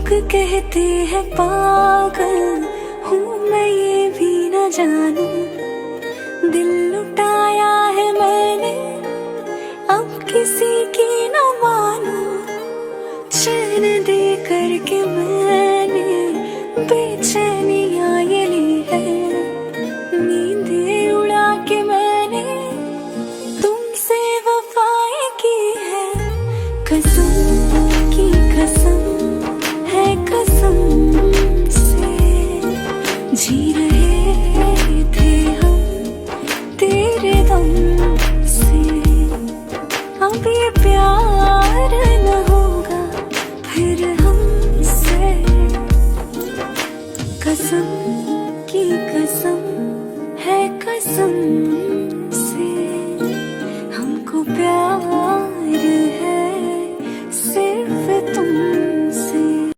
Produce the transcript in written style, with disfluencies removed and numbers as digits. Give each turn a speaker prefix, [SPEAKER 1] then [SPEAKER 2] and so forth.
[SPEAKER 1] लोग कहते हैं पागल हूँ मैं, ये भी न जानूं। दिल लुटाया है मैंने, अब किसी की न मानूं। चैन दे करके मैंने बेचैनियाँ ये ली है, नींदें उड़ा के मैंने तुमसे वफाएं की है। कसम की कसम है कसम से, जी रहे थे हम तेरे दम से। अब ये प्यार न होगा फिर हमसे। कसम की कसम है कसम